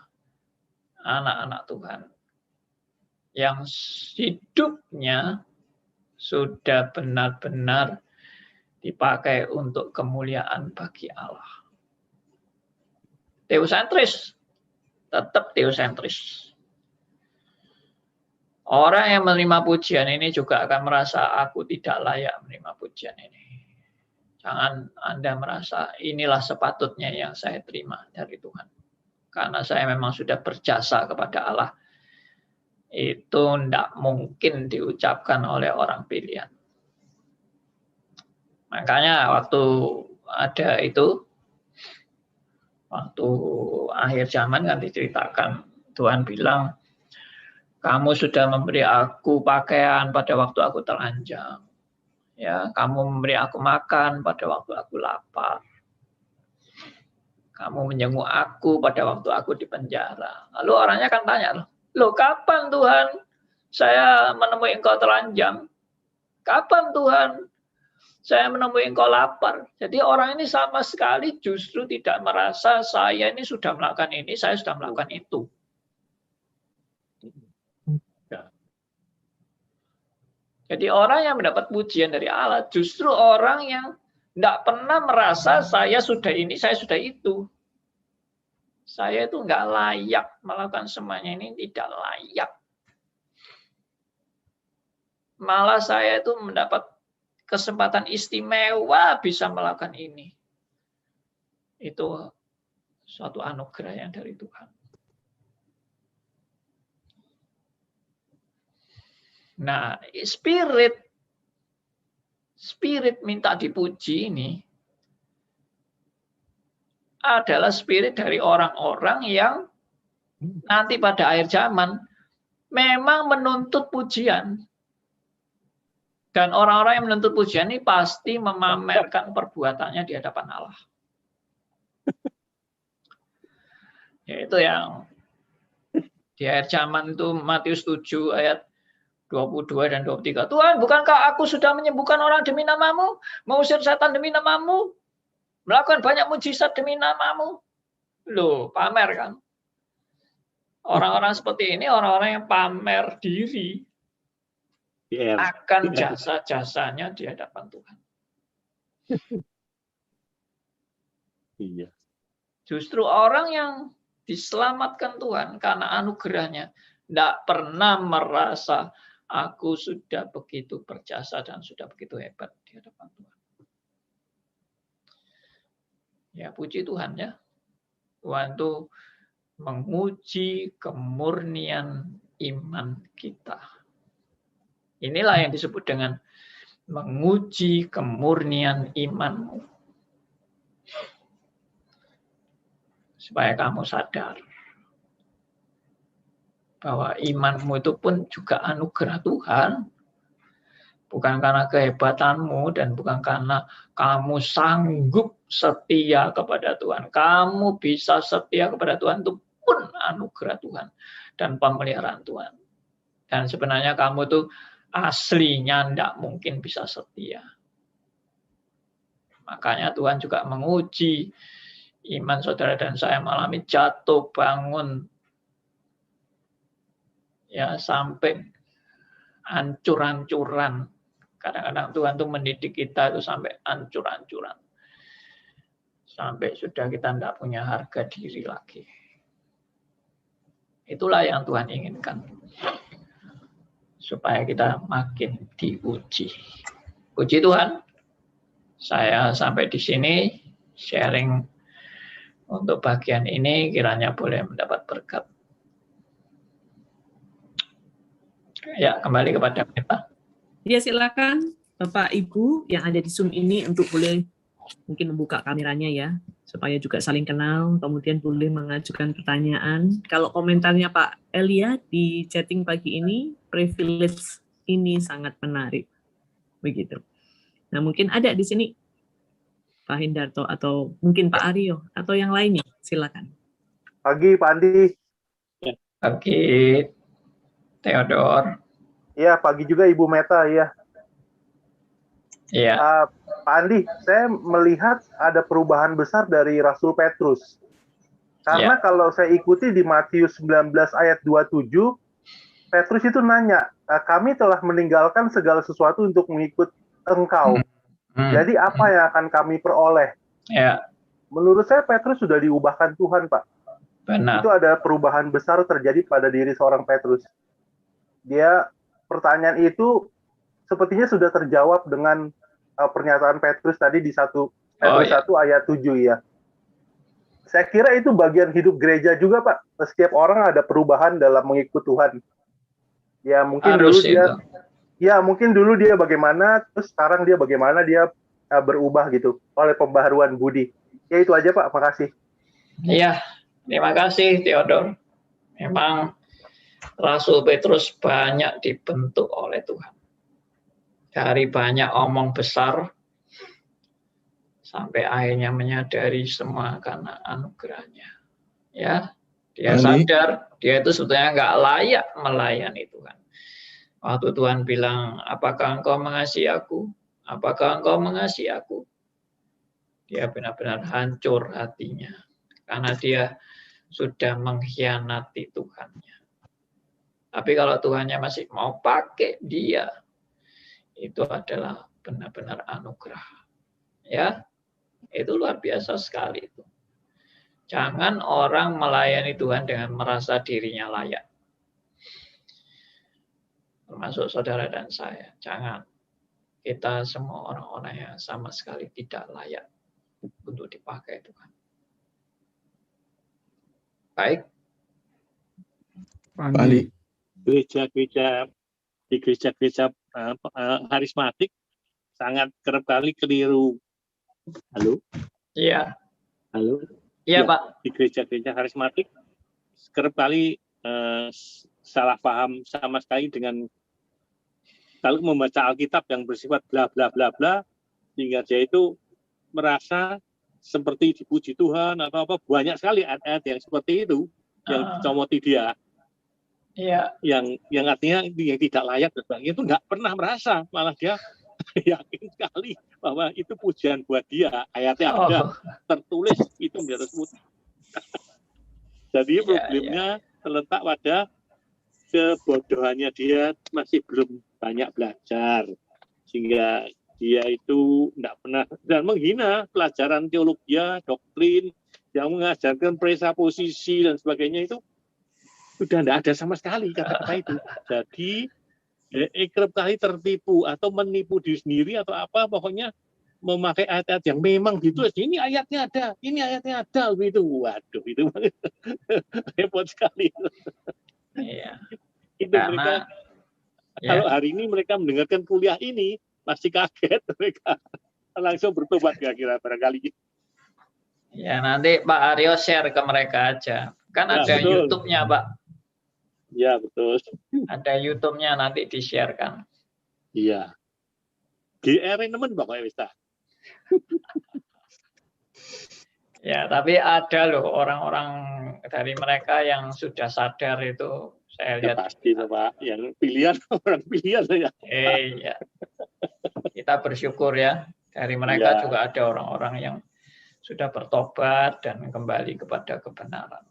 S1: anak-anak Tuhan. Yang hidupnya sudah benar-benar dipakai untuk kemuliaan bagi Allah. Teosentris, tetap teosentris. Orang yang menerima pujian ini juga akan merasa aku tidak layak menerima pujian ini. Jangan Anda merasa inilah sepatutnya yang saya terima dari Tuhan. Karena saya memang sudah berjasa kepada Allah. Itu tidak mungkin diucapkan oleh orang pilihan. Makanya waktu ada itu, waktu akhir zaman kan diceritakan, Tuhan bilang, kamu sudah memberi aku pakaian pada waktu aku telanjang. Ya, kamu memberi aku makan pada waktu aku lapar. Kamu menjenguk aku pada waktu aku di penjara. Lalu orangnya kan tanya, loh kapan Tuhan saya menemui engkau telanjang? Kapan Tuhan saya menemui engkau lapar? Jadi orang ini sama sekali justru tidak merasa saya ini sudah melakukan ini, saya sudah melakukan itu. Jadi orang yang mendapat pujian dari Allah justru orang yang tidak pernah merasa saya sudah ini, saya sudah itu. Saya itu nggak layak melakukan semuanya ini, tidak layak. Malah saya itu mendapat kesempatan istimewa bisa melakukan ini. Itu suatu anugerah yang dari Tuhan. Nah, spirit minta dipuji ini adalah spirit dari orang-orang yang nanti pada akhir zaman memang menuntut pujian. Dan orang-orang yang menuntut pujian ini pasti memamerkan perbuatannya di hadapan Allah. Yaitu yang di akhir zaman itu Matius 7 ayat 22 dan 23. Tuhan, bukankah aku sudah menyembuhkan orang demi namamu, mengusir setan demi namamu, melakukan banyak mujizat demi namamu? Loh, pamer kan? Orang-orang seperti ini, orang-orang yang pamer diri akan jasa-jasanya di hadapan Tuhan.
S3: Iya.
S1: Justru orang yang diselamatkan Tuhan karena anugerahnya tidak pernah merasa aku sudah begitu berjasa dan sudah begitu hebat di hadapan Tuhan. Ya, puji Tuhan ya. Tuhan itu menguji kemurnian iman kita. Inilah yang disebut dengan menguji kemurnian imanmu. Supaya kamu sadar bahwa imanmu itu pun juga anugerah Tuhan. Bukan karena kehebatanmu dan bukan karena kamu sanggup setia kepada Tuhan. Kamu bisa setia kepada Tuhan itu pun anugerah Tuhan dan pemeliharaan Tuhan. Dan sebenarnya kamu tuh aslinya tidak mungkin bisa setia. Makanya Tuhan juga menguji iman saudara dan saya mengalami jatuh bangun. Ya sampai hancur-hancuran. Kadang-kadang Tuhan tuh mendidik kita itu sampai hancur-hancuran. Sampai sudah kita tidak punya harga diri lagi. Itulah yang Tuhan inginkan. Supaya kita makin diuji. Puji Tuhan. Saya sampai di sini sharing untuk bagian ini kiranya boleh mendapat berkat. Ya, kembali kepada kita.
S2: Ya, silakan Bapak Ibu yang ada di Zoom ini untuk boleh mungkin membuka kameranya ya, supaya juga saling kenal, kemudian boleh mengajukan pertanyaan. Kalau komentarnya Pak Elia di chatting pagi ini, privilege ini sangat menarik. Begitu. Nah, mungkin ada di sini Pak Hendarto atau mungkin Pak Aryo atau yang lainnya, silakan.
S4: Pagi Pak Andi.
S1: Pagi Theodor.
S4: Iya, pagi juga Ibu Meta, ya.
S1: Iya.
S4: Pak Andi, saya melihat ada perubahan besar dari Rasul Petrus. Karena kalau saya ikuti di Matius 19 ayat 27, Petrus itu nanya, kami telah meninggalkan segala sesuatu untuk mengikut engkau. Jadi apa yang akan kami peroleh?
S1: Ya.
S4: Menurut saya Petrus sudah diubahkan Tuhan, Pak.
S1: Benar.
S4: Itu ada perubahan besar terjadi pada diri seorang Petrus. Pertanyaan itu sepertinya sudah terjawab dengan pernyataan Petrus tadi di 1 Petrus 1 ayat 7 ya. Saya kira itu bagian hidup gereja juga, Pak. Setiap orang ada perubahan dalam mengikut Tuhan. Ya mungkin
S1: harus
S4: dulu dia mungkin dulu dia bagaimana, terus sekarang dia bagaimana, dia berubah gitu oleh pembaharuan budi. Ya itu aja Pak, makasih.
S1: Iya, terima kasih Theodor. Memang Rasul Petrus banyak dibentuk oleh Tuhan. dari banyak omong besar sampai akhirnya menyadari semua karena anugerahnya. Ya, dia sadar dia itu sebetulnya nggak layak melayani Tuhan. Waktu Tuhan bilang, apakah engkau mengasihi aku? Apakah engkau mengasihi aku? Dia benar-benar hancur hatinya karena dia sudah mengkhianati Tuhannya. Tapi kalau Tuhannya masih mau pakai dia, itu adalah benar-benar anugerah. Ya, itu luar biasa sekali itu. Jangan orang melayani Tuhan dengan merasa dirinya layak. Termasuk saudara dan saya. Jangan. Kita semua orang-orang yang sama sekali tidak layak untuk dipakai Tuhan. Baik.
S5: Pak Andi.
S3: Gereja-gereja di gereja-gereja karismatik sangat kerap kali keliru. Halo?
S1: Iya.
S3: Halo?
S1: Iya,
S3: Ya,
S1: Pak.
S3: di gereja-gereja karismatik kerap kali salah paham sama sekali dengan kalau membaca Alkitab yang bersifat bla bla bla bla, sehingga dia itu merasa seperti dipuji Tuhan atau apa. Banyak sekali ayat-ayat yang seperti itu yang dicomoti dia.
S1: Iya.
S3: Yang artinya yang tidak layak dan sebagainya itu nggak pernah merasa, malah dia yakin sekali bahwa itu pujian buat dia. Ayatnya ada, tertulis itu di atas putih. Jadi problemnya terletak pada kebodohannya, dia masih belum banyak belajar, sehingga dia itu tidak pernah dan menghina pelajaran teologi, doktrin yang mengajarkan presaposisi dan sebagainya itu sudah tidak ada sama sekali kata-kata itu. Jadi kerap kali tertipu atau menipu diri sendiri atau apa, pokoknya memakai ayat-ayat yang memang ditulis, ini ayatnya ada gitu. Waduh, itu repot sekali.
S1: Iya.
S3: Itu mereka kalau hari ini mereka mendengarkan kuliah ini masih kaget, mereka langsung bertobat kira-kira barangkali.
S1: Ya, nanti Pak Aryo share ke mereka aja. Kan ada YouTube-nya, Pak.
S3: Ya, betul.
S1: Ada YouTube-nya, nanti di-share-kan.
S3: Iya. GR nemen pokoknya wis ta.
S1: Ya, tapi ada loh orang-orang dari mereka yang sudah sadar itu. Saya lihat
S3: pasti Pak, yang pilihan orang pilihan ya.
S1: Iya. Kita bersyukur ya, dari mereka juga ada orang-orang yang sudah bertobat dan kembali kepada kebenaran.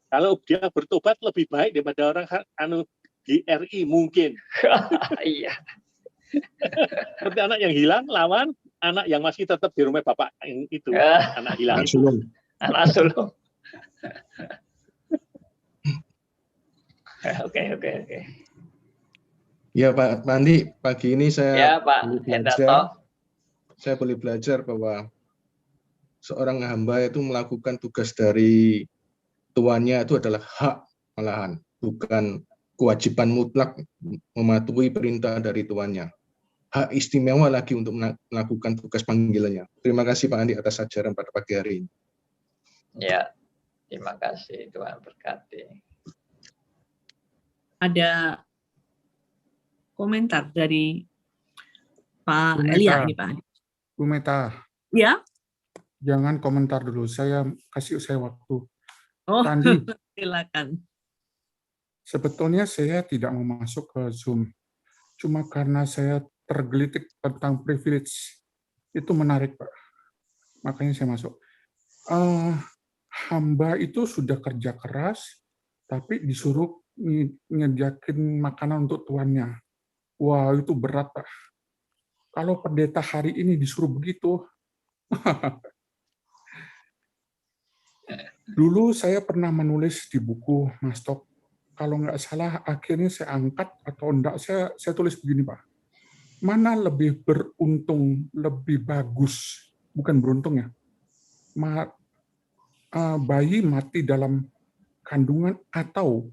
S3: Kalau dia bertobat lebih baik daripada orang GRI mungkin.
S1: Iya.
S3: Seperti anak yang hilang lawan anak yang masih tetap di rumah bapak itu, anak hilang.
S1: Anak sulung. Oke.
S5: Ya Pak Andi, pagi ini saya boleh belajar bahwa seorang hamba itu melakukan tugas dari tuannya itu adalah hak malahan, bukan kewajiban mutlak mematuhi perintah dari tuannya. Hak istimewa lagi untuk melakukan tugas panggilannya. Terima kasih Pak Andi atas ajaran pada pagi hari ini.
S1: Ya, terima kasih, Tuhan berkati.
S2: Ada komentar dari Pak Elia ini, Pak.
S6: Bu Meta.
S2: Ya.
S6: Jangan komentar dulu, saya kasih waktu.
S2: Oh,
S6: Andi,
S2: silakan.
S6: Sebetulnya saya tidak mau masuk ke Zoom, cuma karena saya tergelitik tentang privilege. Itu menarik, Pak. Makanya saya masuk. Hamba itu sudah kerja keras, tapi disuruh nyediakin makanan untuk tuannya. Wah, itu berat, Pak. Kalau pendeta hari ini disuruh begitu, dulu saya pernah menulis di buku Mas Tok, kalau nggak salah akhirnya saya angkat atau enggak, saya tulis begini Pak, mana lebih beruntung, lebih bagus, bukan beruntung ya, bayi mati dalam kandungan atau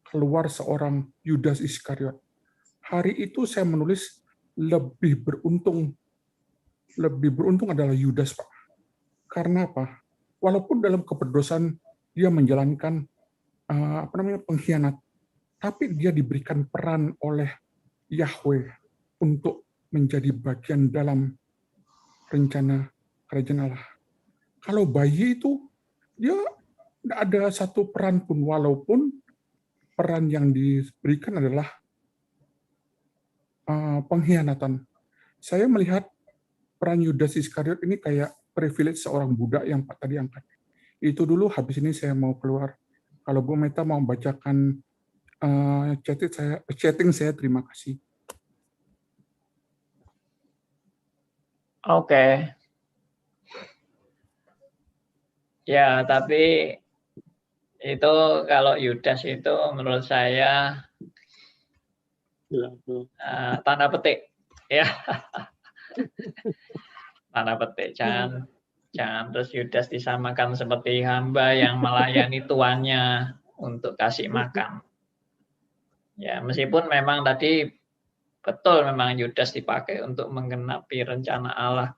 S6: keluar seorang Yudas Iskariot. Hari itu saya menulis lebih beruntung adalah Yudas Pak. Karena apa? Walaupun dalam keberdosan dia menjalankan pengkhianat, tapi dia diberikan peran oleh Yahweh untuk menjadi bagian dalam rencana kerajaan Allah. Kalau bayi itu, dia tidak ada satu peran pun, walaupun peran yang diberikan adalah pengkhianatan. Saya melihat peran Yudas Iskariot ini kayak privilege seorang budak yang Pak tadi angkat. Itu dulu, habis ini saya mau keluar. Kalau Bu Meta mau bacakan chatting saya terima kasih.
S1: Oke. Ya, tapi itu kalau Yudas itu menurut saya tanda petik, ya. Tanda petik. Jangan terus Yudas disamakan seperti hamba yang melayani tuannya untuk kasih makan. Ya, meskipun memang tadi betul memang Yudas dipakai untuk menggenapi rencana Allah,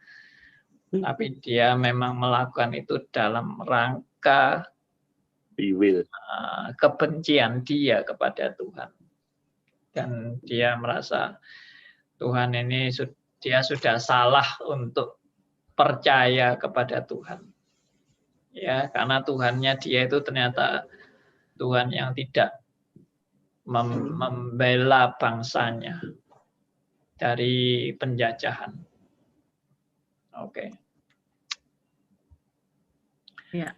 S1: tapi dia memang melakukan itu dalam rangka kebencian dia kepada Tuhan. Dan dia merasa Tuhan ini dia sudah salah untuk percaya kepada Tuhan. Ya, karena Tuhannya dia itu ternyata Tuhan yang tidak membela bangsanya dari penjajahan. Oke.
S2: Ya,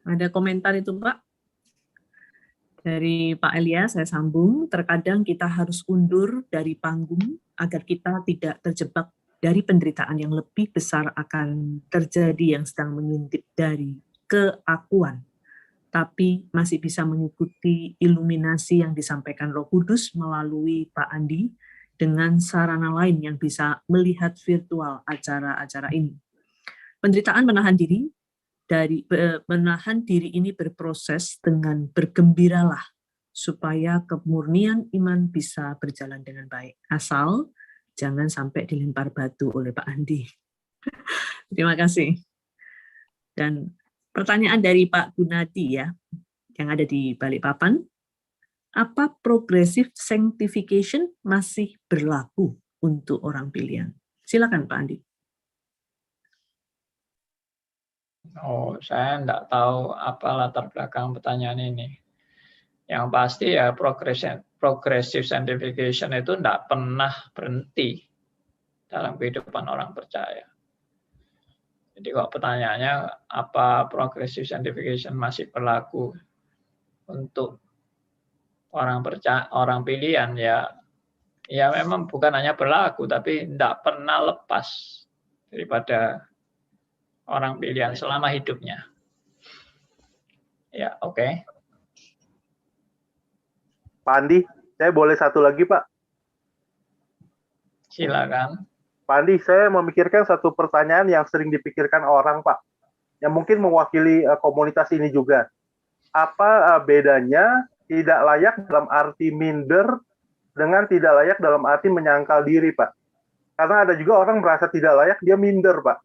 S2: ada komentar itu Pak. Dari Pak Elia, saya sambung, terkadang kita harus undur dari panggung agar kita tidak terjebak dari penderitaan yang lebih besar akan terjadi yang sedang mengintip dari keakuan, tapi masih bisa mengikuti iluminasi yang disampaikan Roh Kudus melalui Pak Andi dengan sarana lain yang bisa melihat virtual acara-acara ini. Penderitaan menahan diri ini berproses dengan bergembiralah supaya kemurnian iman bisa berjalan dengan baik. Asal jangan sampai dilempar batu oleh Pak Andi. Terima kasih. Dan pertanyaan dari Pak Gunadi ya, yang ada di Balikpapan, apa progressive sanctification masih berlaku untuk orang pilihan? Silakan Pak Andi.
S1: Oh, saya enggak tahu apa latar belakang pertanyaan ini. Yang pasti ya progressive sanctification itu enggak pernah berhenti dalam kehidupan orang percaya. Jadi kok pertanyaannya apa progressive sanctification masih berlaku untuk orang percaya, orang pilihan ya memang bukan hanya berlaku tapi enggak pernah lepas daripada orang pilihan selama hidupnya. Ya, oke.
S4: Pak Andi, saya boleh satu lagi, Pak?
S1: Silakan.
S4: Pak Andi, saya memikirkan satu pertanyaan yang sering dipikirkan orang, Pak, yang mungkin mewakili komunitas ini juga. Apa bedanya tidak layak dalam arti minder dengan tidak layak dalam arti menyangkal diri, Pak? Karena ada juga orang merasa tidak layak, dia minder, Pak.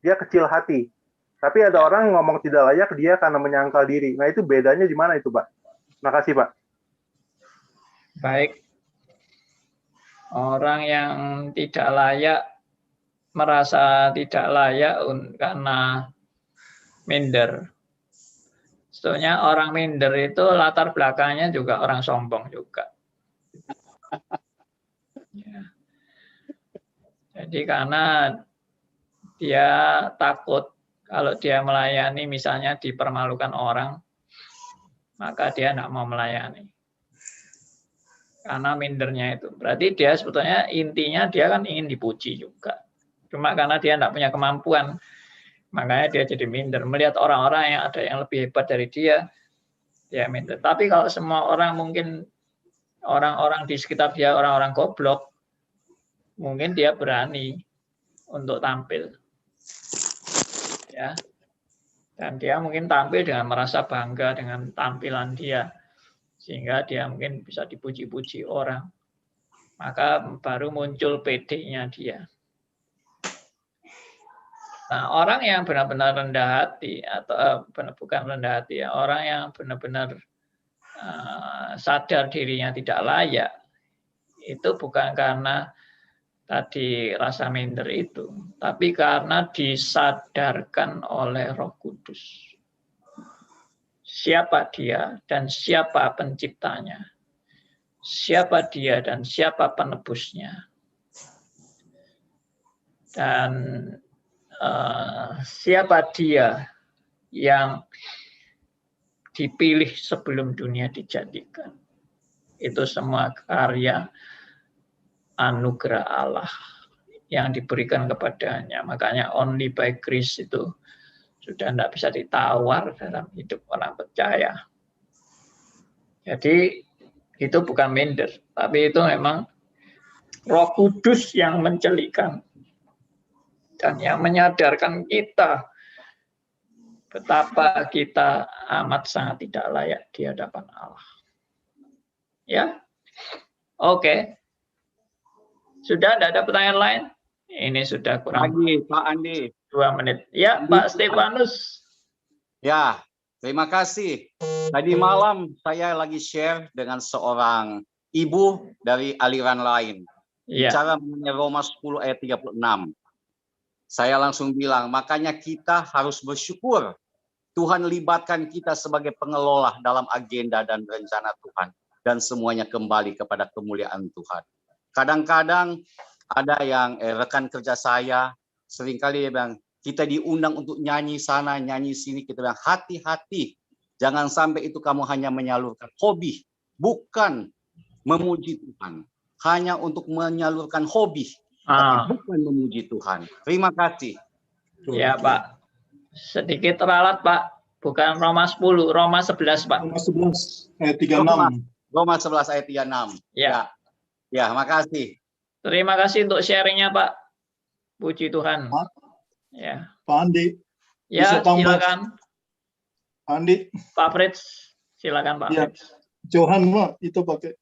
S4: Dia kecil hati. Tapi ada orang ngomong tidak layak, dia karena menyangkal diri. Nah, itu bedanya di mana itu, Pak? Terima kasih, Pak.
S1: Baik. Orang yang tidak layak, merasa tidak layak karena minder. Sebetulnya orang minder itu latar belakangnya juga orang sombong juga. Ya. Jadi karena dia takut kalau dia melayani misalnya dipermalukan orang, maka dia tidak mau melayani. Karena mindernya itu. Berarti dia sebetulnya intinya dia kan ingin dipuji juga. Cuma karena dia tidak punya kemampuan, makanya dia jadi minder. Melihat orang-orang yang ada yang lebih hebat dari dia minder. Tapi kalau semua orang mungkin orang-orang di sekitar dia orang-orang goblok, mungkin dia berani untuk tampil. Ya. Dan dia mungkin tampil dengan merasa bangga dengan tampilan dia. Sehingga dia mungkin bisa dipuji-puji orang. Maka baru muncul PD-nya dia. Nah, orang yang benar-benar rendah hati, atau bukan rendah hati ya, orang yang benar-benar sadar dirinya tidak layak, itu bukan karena tadi rasa minder itu, tapi karena disadarkan oleh Roh Kudus. Siapa dia dan siapa penciptanya? Siapa dia dan siapa penebusnya? Dan siapa dia yang dipilih sebelum dunia dijadikan? Itu semua karya anugerah Allah yang diberikan kepadanya. Makanya only by grace itu sudah tidak bisa ditawar dalam hidup orang percaya. Jadi itu bukan minder, tapi itu memang Roh Kudus yang mencelikan dan yang menyadarkan kita betapa kita amat sangat tidak layak di hadapan Allah. Ya, oke. Sudah tidak ada pertanyaan lain? Ini sudah kurang
S7: Pak Andi.
S1: 2 menit. Ya, Pak Stefanus.
S7: Ya, terima kasih. Tadi malam saya lagi share dengan seorang ibu dari aliran lain.
S1: Ya.
S7: Bicara mengenai Roma 10 ayat 36. Saya langsung bilang, makanya kita harus bersyukur. Tuhan libatkan kita sebagai pengelola dalam agenda dan rencana Tuhan. Dan semuanya kembali kepada kemuliaan Tuhan. Kadang-kadang ada yang rekan kerja saya, seringkali dia bilang, kita diundang untuk nyanyi sana, nyanyi sini. Kita bilang, hati-hati. Jangan sampai itu kamu hanya menyalurkan hobi. Bukan memuji Tuhan. Hanya untuk menyalurkan hobi. Tapi bukan memuji Tuhan. Terima kasih.
S1: Ya, Pak. Sedikit teralat, Pak. Bukan Roma 10, Roma 11, Pak.
S8: Roma 11 ayat 36.
S7: Roma 11 ayat 36.
S1: Ya.
S7: Ya, makasih.
S1: Terima kasih untuk sharingnya, Pak. Puji Tuhan. Ya.
S8: Pak Andi.
S1: Ya, silakan.
S8: Pak Andi.
S1: Pak Fritz, silakan Pak
S8: Ya.
S1: Fritz.
S8: Johan itu pakai.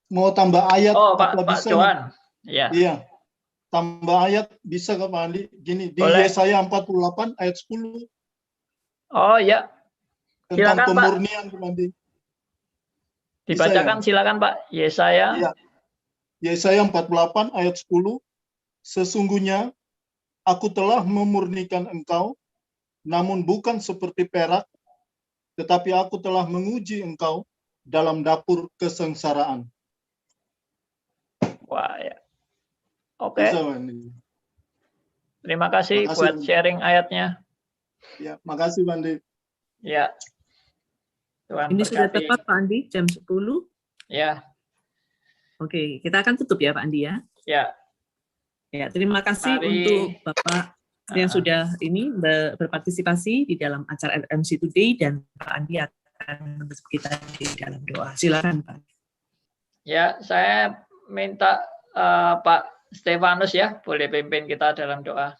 S8: Mau tambah ayat?
S1: Oh, Pak
S8: bisa
S1: Johan. Ya.
S8: Iya. Tambah ayat bisa ke Pak Andi? Gini, di
S1: Boleh.
S8: Yesaya 48 ayat 10.
S1: Oh, ya.
S8: Tentang
S1: Silakan, Pak.
S8: pemurnian, Pak Andi.
S1: Dibacakan, silakan Pak. Yesaya.
S8: Iya. Yesaya 48 ayat 10. Sesungguhnya aku telah memurnikan engkau, namun bukan seperti perak, tetapi aku telah menguji engkau dalam dapur kesengsaraan.
S1: Wah, ya. Oke.
S8: Bisa, Pak Andi.
S1: Terima kasih
S8: Makasih,
S1: buat
S8: Pak.
S1: sharing ayatnya.
S8: Ya, makasih Pak Andi.
S1: Ya. Tuhan
S2: Ini sudah
S1: berkati.
S2: tepat Pak Andi, jam 10.
S1: Ya.
S2: Oke, kita akan tutup ya Pak Andi ya.
S1: Ya.
S2: Ya, terima kasih
S1: Mari.
S2: untuk Bapak yang sudah ini berpartisipasi di dalam acara RMC Today, dan Pak Andi akan menutup kita di dalam doa. Silakan Pak.
S1: Ya, saya minta Pak Stefanus ya, boleh pimpin kita dalam doa.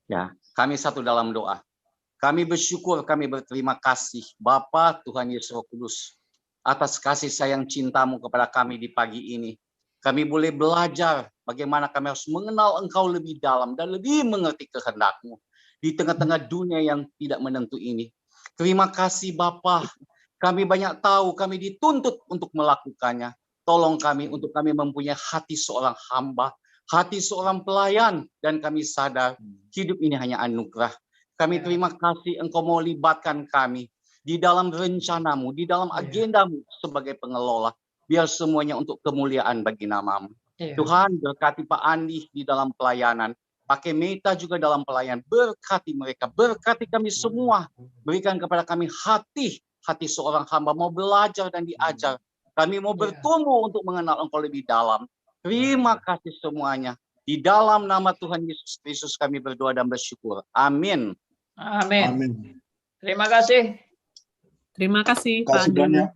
S7: Ya, kami satu dalam doa. Kami bersyukur, kami berterima kasih Bapa Tuhan Yesus Roh Kudus atas kasih sayang cintamu kepada kami di pagi ini. Kami boleh belajar bagaimana kami harus mengenal Engkau lebih dalam dan lebih mengerti kehendak-Mu di tengah-tengah dunia yang tidak menentu ini. Terima kasih Bapa. Kami banyak tahu, kami dituntut untuk melakukannya. Tolong kami untuk kami mempunyai hati seorang hamba, hati seorang pelayan, dan kami sadar hidup ini hanya anugerah. Kami terima kasih Engkau mau libatkan kami di dalam rencanamu, di dalam agendamu sebagai pengelola. Biar semuanya untuk kemuliaan bagi nama-Mu. Tuhan, berkati Pak Andi di dalam pelayanan. Pakai Meta juga dalam pelayanan. Berkati mereka, berkati kami semua. Berikan kepada kami hati seorang hamba mau belajar dan diajar. Kami mau bertumbuh untuk mengenal Engkau lebih dalam. Terima kasih semuanya. Di dalam nama Tuhan Yesus Kristus kami berdoa dan bersyukur. Amin.
S1: Amin.
S8: Amin.
S1: Terima kasih.
S2: Terima kasih
S8: Terima
S2: Pak
S8: kasih
S2: Andi.
S8: banyak.